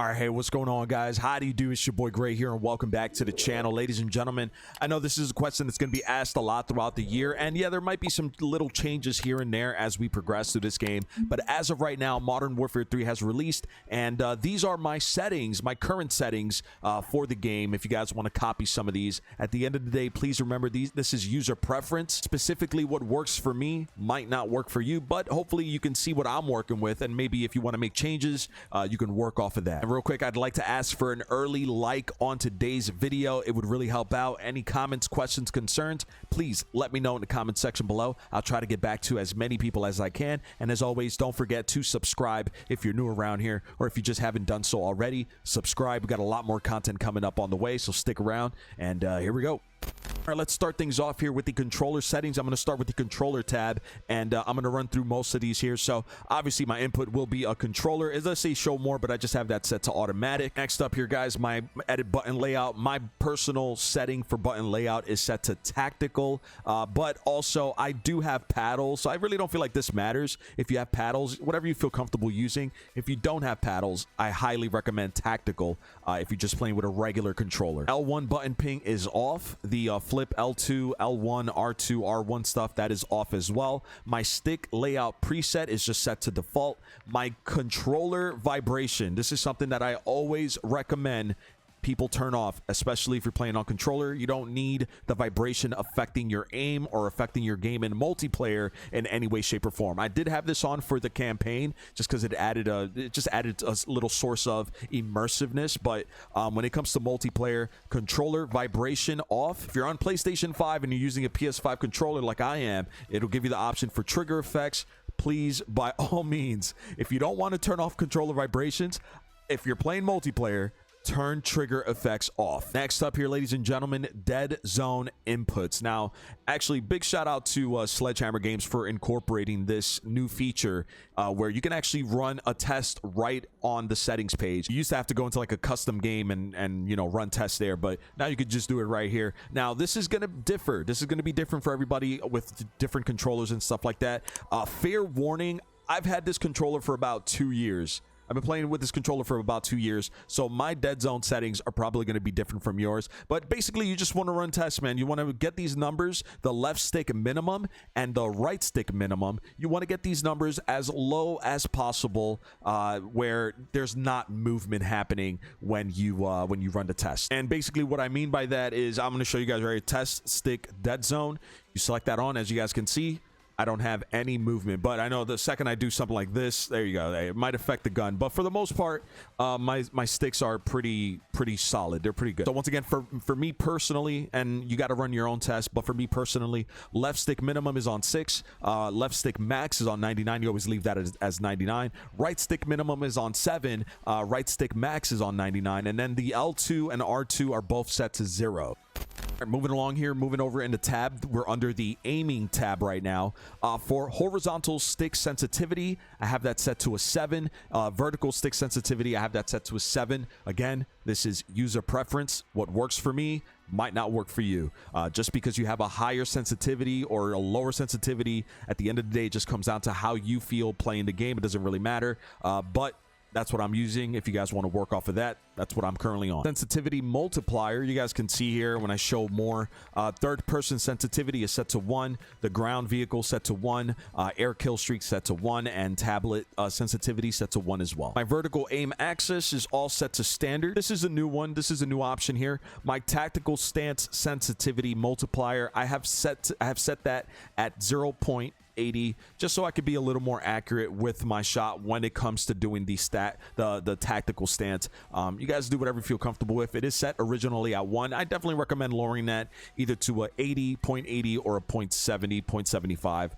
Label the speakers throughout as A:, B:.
A: All right, hey, what's going on, guys? How do you do? It's your boy Gray here, and welcome back to the channel. Ladies and gentlemen, I know this is a question that's going to be asked a lot throughout the year, and yeah, there might be some little changes here and there as we progress through this game, but as of right now, Modern Warfare 3 has released, and these are my settings, my current settings for the game. If you guys want to copy some of these, at the end of the day, please remember this is user preference. Specifically, what works for me might not work for you, but hopefully you can see what I'm working with, and maybe if you want to make changes, you can work off of that. Real quick, I'd like to ask for an early like on today's video. It would really help out. Any comments, questions, concerns, please let me know in the comment section below. I'll try to get back to as many people as I can. And as always, don't forget to subscribe if you're new around here, or if you just haven't done so already, subscribe. We got a lot more content coming up on the way, so stick around. And here we go. All right, let's start things off here with the controller settings. I'm going to start with the controller tab, and I'm going to run through most of these here. So obviously my input will be a controller. It does say show more, but I just have that set to automatic. Next up here, guys, my edit button layout. My personal setting for button layout is set to tactical, but also I do have paddles, so I really don't feel like this matters. If you have paddles, whatever you feel comfortable using. If you don't have paddles, I highly recommend tactical if you're just playing with a regular controller. L1 button ping is off. The flip L2, L1, R2, R1 stuff, that is off as well. My stick layout preset is just set to default. My controller vibration, this is something that I always recommend people turn off, especially if you're playing on controller. You don't need the vibration affecting your aim or affecting your game in multiplayer in any way, shape, or form. I did have this on for the campaign just because it just added a little source of immersiveness, but when it comes to multiplayer, controller vibration off. If you're on PlayStation 5 and you're using a PS5 controller like I am, it'll give you the option for trigger effects. Please, by all means, if you don't want to turn off controller vibrations, if you're playing multiplayer, turn trigger effects off. Next up here, ladies and gentlemen, dead zone inputs. Now, actually, big shout out to Sledgehammer Games for incorporating this new feature where you can actually run a test right on the settings page. You used to have to go into like a custom game and you know, run tests there, but now you could just do it right here. Now, this is going to differ. This is going to be different for everybody with different controllers and stuff like that. Fair warning, I've had this controller for about 2 years. I've been playing with this controller for about 2 years, so my dead zone settings are probably going to be different from yours. But basically, you just want to run tests, man. You want to get these numbers, the left stick minimum and the right stick minimum. You want to get these numbers as low as possible, where there's not movement happening when you run the test. And basically, what I mean by that is I'm going to show you guys right here, test stick dead zone. You select that on, as you guys can see. I don't have any movement, but I know the second I do something like this, there you go, it might affect the gun, but for the most part, my sticks are pretty solid. They're pretty good. So once again, for me personally, and you got to run your own test, but for me personally, left stick minimum is on 6, left stick max is on 99. You always leave that as 99. Right stick minimum is on 7, right stick max is on 99, and then the L2 and R2 are both set to 0. Right, moving along here, moving over in the tab, we're under the aiming tab right now. For horizontal stick sensitivity, I have that set to a 7. Vertical stick sensitivity, I have that set to a 7. Again, this is user preference. What works for me might not work for you. Just because you have a higher sensitivity or a lower sensitivity, at the end of the day, it just comes down to how you feel playing the game. It doesn't really matter, but that's what I'm using. If you guys want to work off of that, that's what I'm currently on. Sensitivity multiplier, you guys can see here when I show more. Third person sensitivity is set to 1. The ground vehicle set to 1. Air kill streak set to 1. And tablet sensitivity set to 1 as well. My vertical aim axis is all set to standard. This is a new one. This is a new option here. My tactical stance sensitivity multiplier, I have set that at 0.80, just so I could be a little more accurate with my shot when it comes to doing the tactical stance. You guys do whatever you feel comfortable with. It is set originally at 1. I definitely recommend lowering that either to a 0.80 or a 0.70, 0.75,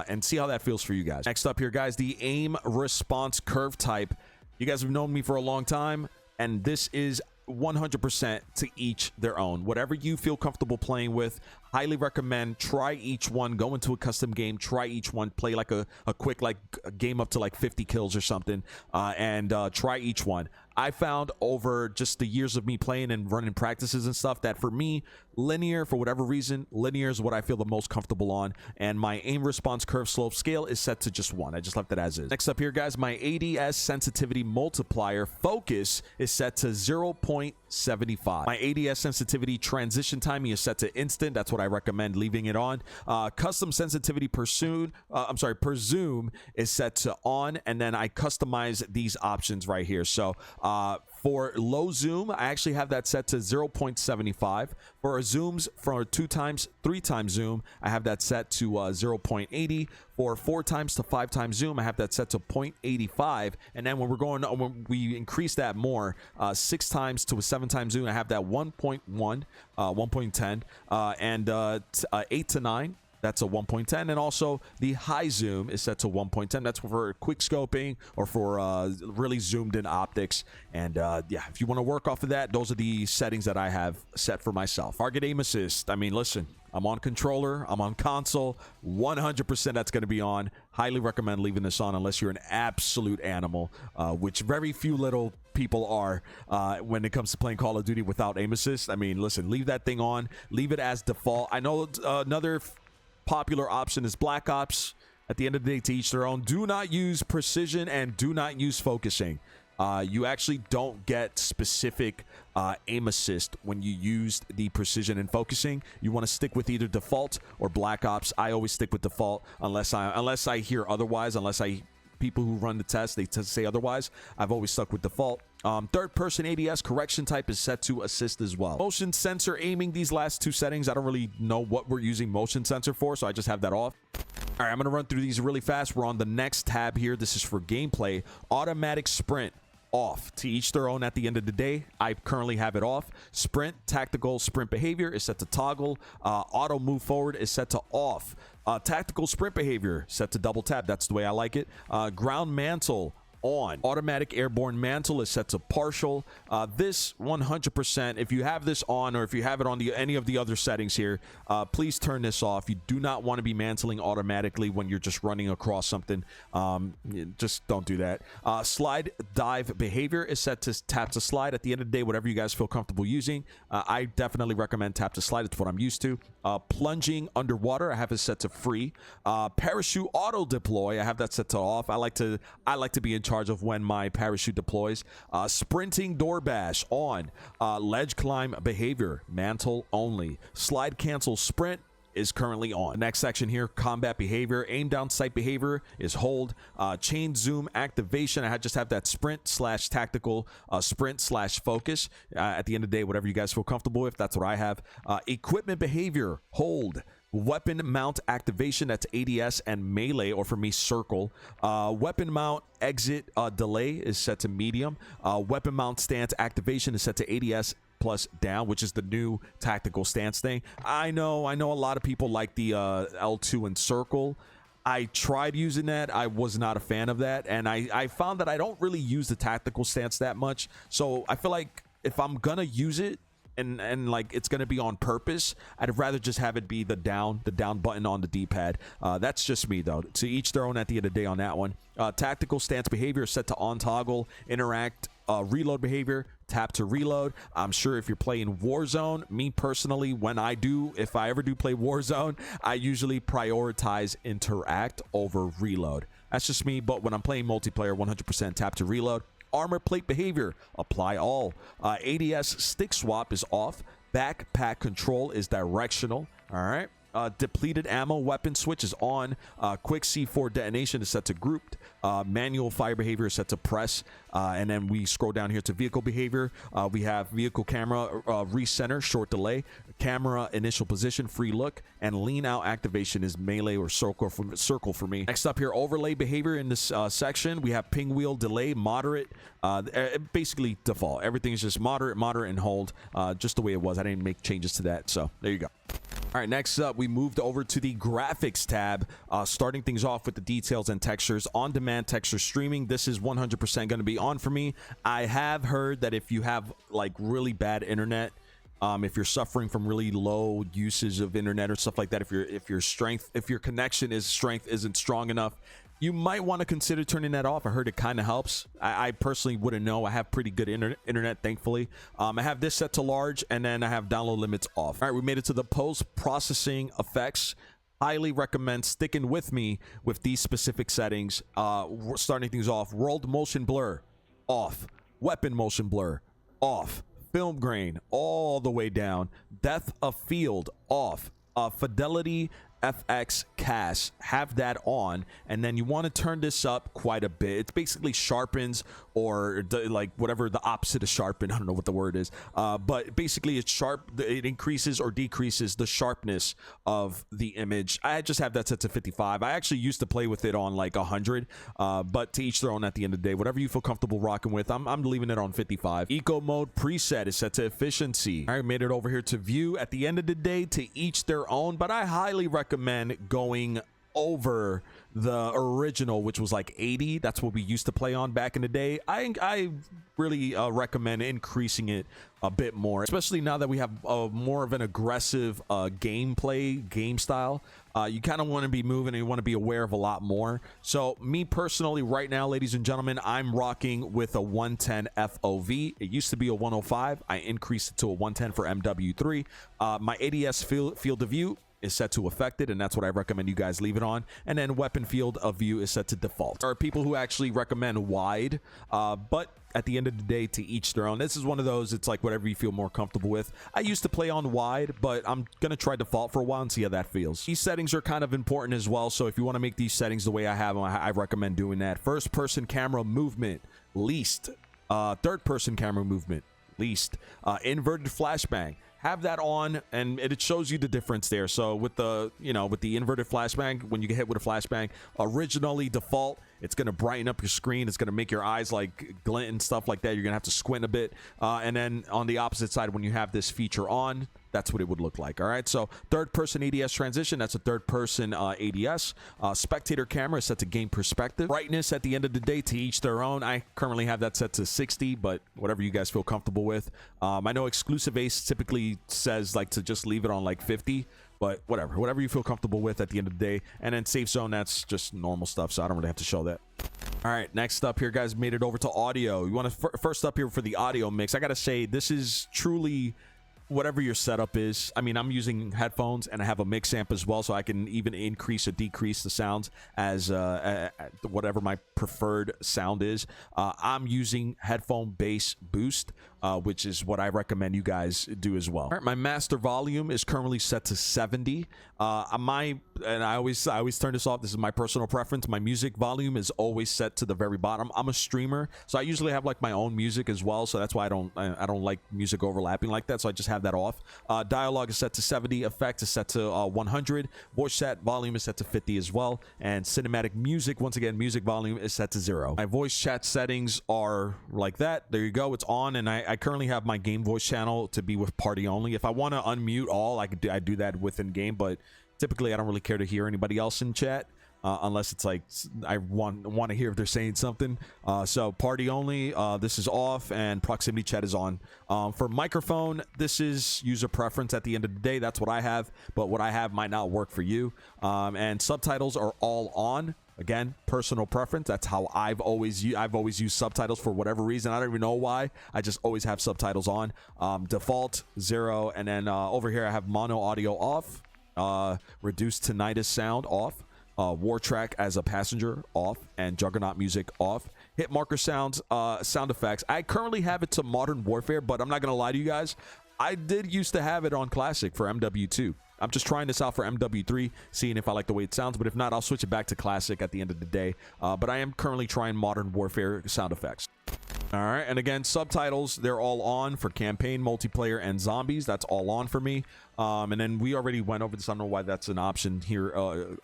A: and see how that feels for you guys. Next up here, guys, the aim response curve type. You guys have known me for a long time, and this is 100% to each their own. Whatever you feel comfortable playing with, Highly recommend, try each one, go into a custom game, try each one, play like a quick like a game up to like 50 kills or something, and try each one. I found over just the years of me playing and running practices and stuff that for me, linear, for whatever reason, linear is what I feel the most comfortable on, and my aim response curve slope scale is set to just 1. I just left it as is. Next up here, guys, my ADS sensitivity multiplier focus is set to 0.75. My ADS sensitivity transition timing is set to instant. That's what I recommend leaving it on. Custom sensitivity per zoom is set to on, and then I customize these options right here. So for low zoom, I actually have that set to 0.75. For zooms for 2x, 3x zoom, I have that set to 0.80. For 4x to 5x zoom, I have that set to 0.85. And then when we increase that more, 6x to a 7x zoom, I have that 1.1, 1.10, and 8 to 9. That's a 1.10, and also the high zoom is set to 1.10. That's for quick scoping or for really zoomed in optics. And yeah, if you want to work off of that, those are the settings that I have set for myself. Target aim assist. I mean, listen, I'm on controller, I'm on console, 100% that's going to be on. Highly recommend leaving this on unless you're an absolute animal, which very few little people are when it comes to playing Call of Duty without aim assist. I mean, listen, leave that thing on, leave it as default. I know another popular option is Black Ops. At the end of the day, to each their own. Do not use precision and do not use focusing. You actually don't get specific aim assist when you use the precision and focusing. You want to stick with either default or Black Ops. I always stick with default unless I hear otherwise. People who run the test, they say otherwise. I've always stuck with default. Third person ADS correction type is set to assist as well. Motion sensor aiming, these last two settings, I don't really know what we're using motion sensor for, so I just have that off. All right, I'm going to run through these really fast. We're on the next tab here. This is for gameplay. Automatic sprint off. To each their own at the end of the day. I currently have it off. Sprint, tactical sprint behavior is set to toggle. Auto move forward is set to off. Tactical sprint behavior set to double tap. That's the way I like it. Ground mantle on. Automatic airborne mantle is set to partial. This 100%, if you have this on or if you have it on any of the other settings here, please turn this off. You do not want to be mantling automatically when you're just running across something. Just don't do that. Slide dive behavior is set to tap to slide. At the end of the day, whatever you guys feel comfortable using, I definitely recommend tap to slide. It's what I'm used to. Plunging underwater, I have it set to free. Parachute auto deploy, I have that set to off. I like to be in charge of when my parachute deploys. Sprinting door bash on. Ledge climb behavior, mantle only. Slide cancel sprint is currently on. Next section here, combat behavior. Aim down sight behavior is hold. Chain zoom activation, I just have that sprint slash tactical sprint slash focus. At the end of the day, whatever you guys feel comfortable with, that's what I have. Equipment behavior, hold. Weapon mount activation, that's ADS and melee, or for me, circle. Weapon mount exit delay is set to medium. Weapon mount stance activation is set to ADS plus down, which is the new tactical stance thing. I know a lot of people like the L2 and circle. I tried using that. I was not a fan of that, and I found that I don't really use the tactical stance that much. So I feel like if I'm gonna use it, and like it's gonna be on purpose, I'd rather just have it be the down button on the D-pad. That's just me though. To each their own at the end of the day on that one. Tactical stance behavior is set to on toggle. Interact reload behavior, tap to reload. I'm sure if you're playing Warzone, me personally, if I ever do play Warzone, I usually prioritize interact over reload. That's just me, but when I'm playing multiplayer, 100% tap to reload. Armor plate behavior, apply all. ADS stick swap is off. Backpack control is directional. All right. Depleted ammo weapon switch is on. Quick C4 detonation is set to grouped. Manual fire behavior is set to press. And then we scroll down here to vehicle behavior. We have vehicle camera recenter, short delay. Camera initial position, free look. And lean out activation is melee or circle for me. Next up here, overlay behavior in this section. We have ping wheel delay, moderate. Basically default. Everything is just moderate, and hold. Just the way it was. I didn't make changes to that. So there you go. All right, next up, we moved over to the graphics tab, starting things off with the details and textures. On-demand texture streaming, this is 100% going to be on for me. I have heard that if you have like really bad internet, If you're suffering from really low usage of internet or stuff like that, if your connection strength isn't strong enough, you might want to consider turning that off. I heard it kind of helps. I personally wouldn't know. I have pretty good internet, thankfully. I have this set to large, and then I have download limits off. All right, we made it to the post-processing effects. Highly recommend sticking with me with these specific settings. Starting things off, world motion blur off, weapon motion blur off, film grain all the way down, depth of field off, fidelity FX cast, have that on, and then you want to turn this up quite a bit. It basically sharpens, or like whatever the opposite of sharpen, I don't know what the word is, but basically it's sharp. It increases or decreases the sharpness of the image. I just have that set to 55. I actually used to play with it on like 100, but to each their own at the end of the day. Whatever you feel comfortable rocking with, I'm leaving it on 55. Eco mode preset is set to efficiency. I made it over here to view. At the end of the day, to each their own, but I highly recommend going over the original, which was like 80. That's what we used to play on back in the day. I really recommend increasing it a bit more, especially now that we have more of an aggressive game style. You kind of want to be moving, and you want to be aware of a lot more. So me personally right now, ladies and gentlemen, I'm rocking with a 110 FOV. It used to be a 105. I increased it to a 110 for MW3. My ADS field of view is set to affected, and that's what I recommend you guys leave it on. And then weapon field of view is set to default. There are people who actually recommend wide, but at the end of the day, to each their own. This is one of those, it's like whatever you feel more comfortable with. I used to play on wide, but I'm gonna try default for a while and see how that feels. These settings are kind of important as well, so if you want to make these settings the way I have them, I recommend doing that. First person camera movement least, third person camera movement least, inverted flashbang, have that on, and it shows you the difference there. So with the inverted flashbang, when you get hit with a flashbang, originally default, it's going to brighten up your screen. It's going to make your eyes like glint and stuff like that. You're going to have to squint a bit. And then on the opposite side, when you have this feature on, that's what it would look like. All right. So third person ADS transition, that's a third person ADS. Spectator camera is set to game perspective. Brightness at the end of the day, to each their own. I currently have that set to 60, but whatever you guys feel comfortable with. I know Exclusive Ace typically says like to just leave it on like 50. But whatever you feel comfortable with at the end of the day. And then safe zone, that's just normal stuff, so I don't really have to show that. All right, next up here, guys, made it over to audio. You want to first up here for the audio mix. I gotta say, this is truly whatever your setup is. I mean, I'm using headphones and I have a mix amp as well, so I can even increase or decrease the sounds as whatever my preferred sound is. I'm using headphone bass boost, which is what I recommend you guys do as well. All right, my master volume is currently set to 70. And I always turn this off. This is my personal preference. My music volume is always set to the very bottom. I'm a streamer, so I usually have like my own music as well. So that's why I don't like music overlapping like that. So I just have that off. Dialogue is set to 70. Effects is set to 100. Voice chat volume is set to 50 as well. And cinematic music, once again, music volume is set to 0. My voice chat settings are like that. There you go. It's on, and I currently have my game voice channel to be with party only. If I want to unmute all, I do that within game, but typically I don't really care to hear anybody else in chat. Unless it's like I want to hear if they're saying something. So party only, this is off, and proximity chat is on. For microphone, this is user preference at the end of the day. That's what I have, but what I have might not work for you. And subtitles are all on. Again, personal preference. That's how I've always used subtitles for whatever reason. I don't even know why. I just always have subtitles on. Default 0, and then over here I have mono audio off. Reduced tinnitus sound off. War track as a passenger off, and juggernaut music off. Hit marker sounds, sound effects. I currently have it to modern warfare, but I'm not gonna lie to you guys, I did used to have it on classic for MW2. I'm just trying this out for MW3, seeing if I like the way it sounds, but if not, I'll switch it back to classic at the end of the day. But I am currently trying modern warfare sound effects. All right, and again, subtitles, they're all on for campaign, multiplayer, and zombies. That's all on for me. And then we already went over this. I don't know why that's an option here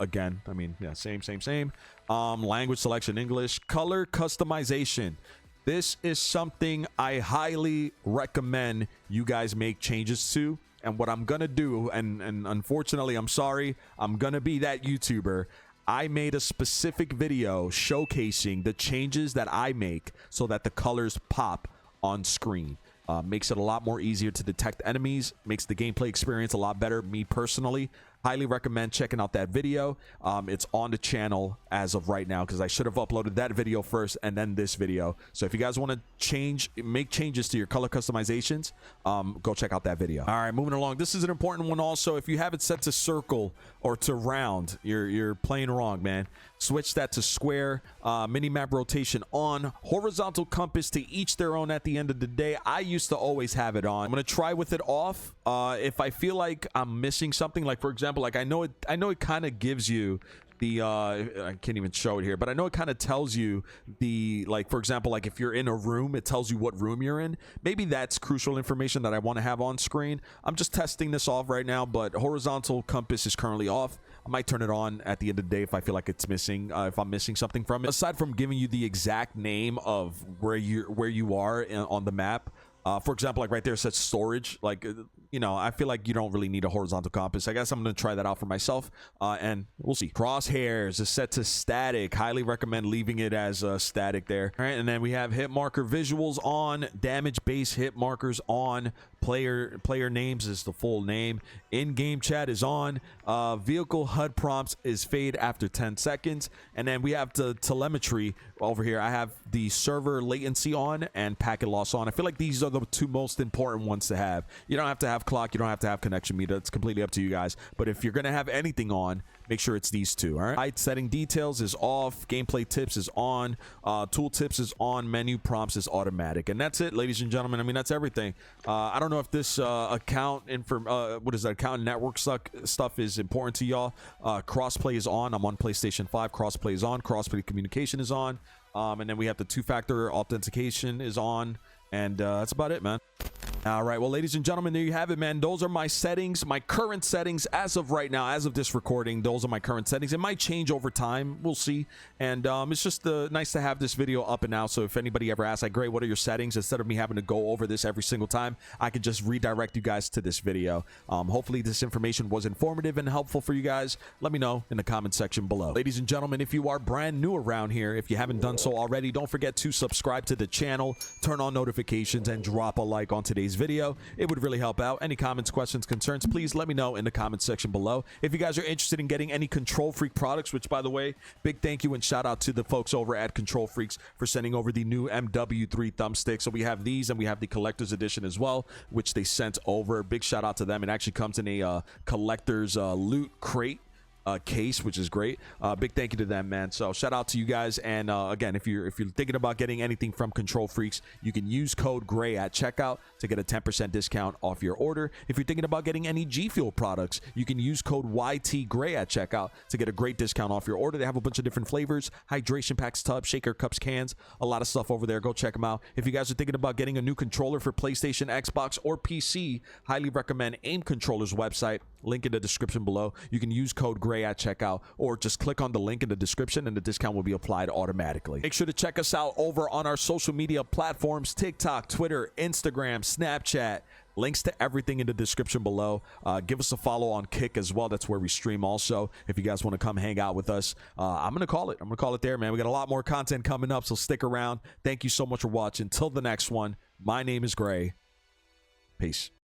A: again. I mean, yeah, same. Language selection, English. Color customization. This is something I highly recommend you guys make changes to. And what I'm going to do, and unfortunately, I'm sorry, I'm going to be that YouTuber. I made a specific video showcasing the changes that I make so that the colors pop on screen. Makes it a lot more easier to detect enemies, makes the gameplay experience a lot better. Me personally, highly recommend checking out that video. It's on the channel as of right now because I should have uploaded that video first and then this video. So if you guys want to make changes to your color customizations, go check out that video. All right, moving along. This is an important one also. If you have it set to circle or to round, you're playing wrong, man. Switch that to square. Mini map rotation on. Horizontal compass, to each their own at the end of the day. I used to always have it on. I'm gonna try with it off. If I feel like I'm missing something, like for example, like I know it kind of gives you the I can't even show it here, but I know it kind of tells you the, like for example, like if you're in a room, it tells you what room you're in. Maybe that's crucial information that I want to have on screen. I'm just testing this off right now, but horizontal compass is currently off. I might turn it on at the end of the day if I feel like it's missing, if I'm missing something from it. Aside from giving you the exact name of where you are on the map, for example, like right there it says storage. Like, you know, I feel like you don't really need a horizontal compass. I guess I'm going to try that out for myself, and we'll see. Crosshairs is set to static. Highly recommend leaving it as static there. All right, and then we have hit marker visuals on, damage base hit markers on, player names is the full name, in-game chat is on, vehicle HUD prompts is fade after 10 seconds, and then we have the telemetry over here. I have the server latency on and packet loss on. I feel like these are the two most important ones to have. You don't have to have clock, you don't have to have connection meter. It's completely up to you guys, but if you're gonna have anything on, make sure it's these two. All right, height setting details is off, gameplay tips is on, tool tips is on, menu prompts is automatic, and that's it, ladies and gentlemen. I mean, that's everything. I don't know if this account network stuff is important to y'all. Crossplay is on. I'm on PlayStation 5. Crossplay is on. Crossplay communication is on, and then we have the two-factor authentication is on, and that's about it, man. All right, well, ladies and gentlemen, there you have it, man. Those are my settings, my current settings as of right now, as of this recording. Those are my current settings. It might change over time, we'll see. And it's just nice to have this video up and out, so if anybody ever asks, like, Gray, what are your settings, instead of me having to go over this every single time, I can just redirect you guys to this video. Hopefully this information was informative and helpful for you guys. Let me know in the comment section below. Ladies and gentlemen, if you are brand new around here, if you haven't done so already, don't forget to subscribe to the channel, turn on notifications, and drop a like on today's video. It would really help out. Any comments, questions, concerns, please let me know in the comment section below. If you guys are interested in getting any Control Freak products, which, by the way, big thank you and shout out to the folks over at Control Freaks for sending over the new MW3 thumbstick. So we have these and we have the collector's edition as well, which they sent over. Big shout out to them. It actually comes in a collector's loot crate case, which is great. Big thank you to them, man. So shout out to you guys. And again, if you're thinking about getting anything from Control Freaks, you can use code GRAY at checkout to get a 10% discount off your order. If you're thinking about getting any G Fuel products, you can use code YTGRAY at checkout to get a great discount off your order. They have a bunch of different flavors, hydration packs, tubs, shaker cups, cans, a lot of stuff over there. Go check them out. If you guys are thinking about getting a new controller for PlayStation, Xbox, or PC, highly recommend Aim Controller's website. Link in the description below. You can use code GRAY at checkout, or just click on the link in the description and the discount will be applied automatically. Make sure to check us out over on our social media platforms: TikTok, Twitter, Instagram, Snapchat. Links to everything in the description below. Give us a follow on Kick as well. That's where we stream also. If you guys want to come hang out with us, I'm going to call it. I'm going to call it there, man. We got a lot more content coming up, so stick around. Thank you so much for watching. Till the next one, my name is Gray. Peace.